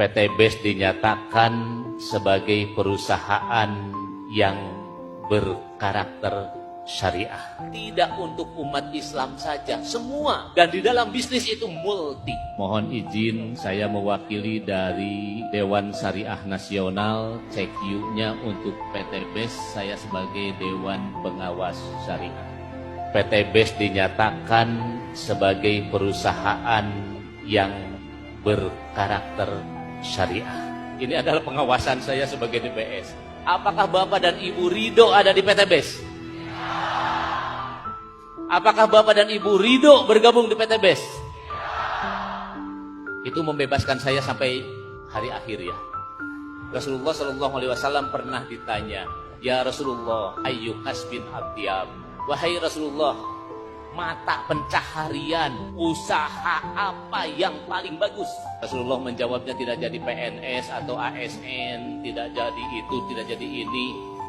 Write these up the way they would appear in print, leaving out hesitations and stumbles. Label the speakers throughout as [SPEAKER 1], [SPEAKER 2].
[SPEAKER 1] PT BES dinyatakan sebagai perusahaan yang berkarakter syariah. Tidak untuk umat Islam saja, semua. Dan di dalam bisnis itu multi. Mohon izin saya mewakili dari Dewan Syariah Nasional, CQ-nya untuk PT BES, saya sebagai Dewan Pengawas Syariah. PT BES dinyatakan sebagai perusahaan yang berkarakter syariah. Ini adalah pengawasan saya sebagai DPS. Apakah Bapak dan Ibu ridho ada di PT BES? Apakah Bapak dan Ibu ridho bergabung di PT BES? Itu membebaskan saya sampai hari akhir ya. Rasulullah SAW pernah ditanya, ya Rasulullah, ayyuk kasbin atyab. Wahai Rasulullah, mata pencaharian, usaha apa yang paling bagus? Rasulullah menjawabnya tidak jadi PNS atau ASN, tidak jadi itu, tidak jadi ini.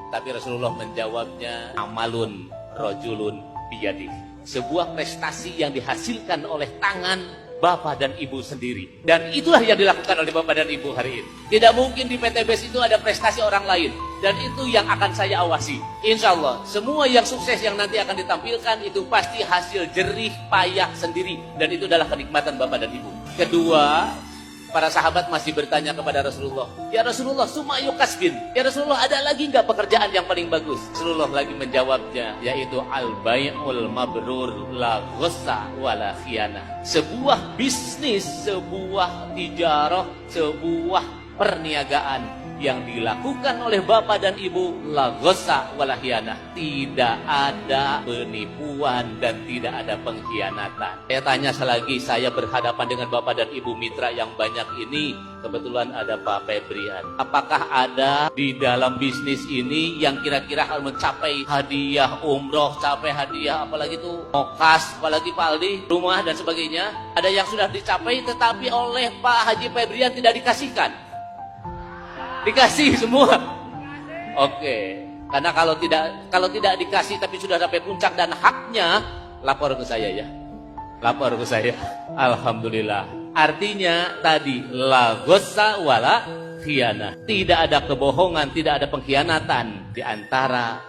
[SPEAKER 1] Tapi Rasulullah menjawabnya, amalun rojulun biyadih. Sebuah prestasi yang dihasilkan oleh tangan Bapak dan Ibu sendiri. Dan itulah yang dilakukan oleh Bapak dan Ibu hari ini. Tidak mungkin di PT BES itu ada prestasi orang lain. Dan itu yang akan saya awasi. Insya Allah, semua yang sukses yang nanti akan ditampilkan itu pasti hasil jerih payah sendiri. Dan itu adalah kenikmatan Bapak dan Ibu. Kedua, para sahabat masih bertanya kepada Rasulullah, ya Rasulullah, summa yukasbin. Ya Rasulullah, ada lagi nggak pekerjaan yang paling bagus? Rasulullah lagi menjawabnya, yaitu al-bai'ul mabrur la ghussa wala khiyana. Sebuah bisnis, sebuah tijarah, sebuah perniagaan yang dilakukan oleh Bapak dan Ibu la ghussa wala khiyana. Tidak ada penipuan dan tidak ada pengkhianatan. Saya tanya selagi saya berhadapan dengan Bapak dan Ibu mitra yang banyak ini, kebetulan ada Pak Febrian. Apakah ada di dalam bisnis ini yang kira-kira harus mencapai hadiah umroh, capai hadiah apalagi itu mokas, apalagi Pak Aldi, rumah dan sebagainya? Ada yang sudah dicapai tetapi oleh Pak Haji Febrian tidak dikasihkan? Dikasih semua. Oke. Karena kalau tidak dikasih tapi sudah sampai puncak dan haknya, lapor ke saya ya. Lapor ke saya. Alhamdulillah. Artinya tadi la ghussa wala khiyana. Tidak ada kebohongan, tidak ada pengkhianatan di antara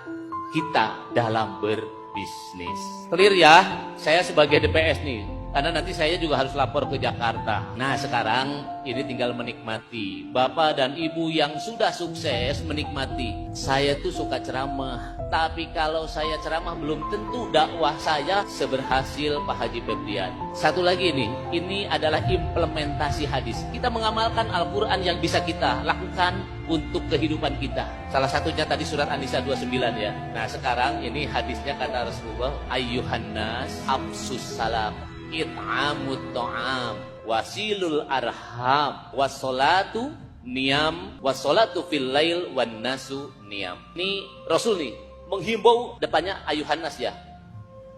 [SPEAKER 1] kita dalam berbisnis. Clear ya? Saya sebagai DPS nih, karena nanti saya juga harus lapor ke Jakarta. Nah sekarang ini tinggal menikmati. Bapak dan Ibu yang sudah sukses menikmati. Saya tuh suka ceramah. Tapi kalau saya ceramah belum tentu dakwah saya seberhasil Pak Haji Febrian. Satu lagi nih, ini adalah implementasi hadis. Kita mengamalkan Al-Quran yang bisa kita lakukan untuk kehidupan kita. Salah satunya tadi surat An-Nisa 29 ya. Nah sekarang ini hadisnya kata Rasulullah, ayyuhan nas absus salam, it'amut ta'am, wasilul arham, wassolatu niyam, wassolatu fil lail, wan nasu niyam. Ini Rasul nih menghimbau, depannya ayuhan nas ya.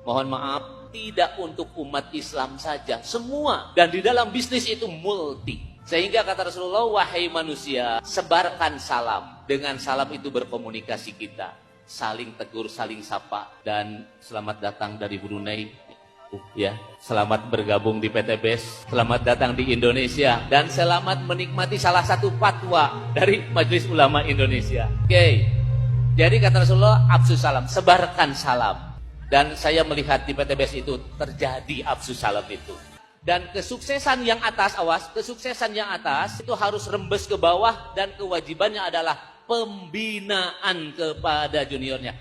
[SPEAKER 1] Mohon maaf, tidak untuk umat Islam saja, semua. Dan di dalam bisnis itu multi. Sehingga kata Rasulullah, wahai manusia, sebarkan salam. Dengan salam itu berkomunikasi kita, saling tegur, saling sapa. Dan selamat datang dari Brunei. Ya, selamat bergabung di PT BES, selamat datang di Indonesia, dan selamat menikmati salah satu fatwa dari Majelis Ulama Indonesia. Oke, jadi kata Rasulullah, absus salam, sebarkan salam. Dan saya melihat di PT BES itu terjadi absus salam itu. Dan kesuksesan yang atas, awas, kesuksesan yang atas itu harus rembes ke bawah, dan kewajibannya adalah pembinaan kepada juniornya.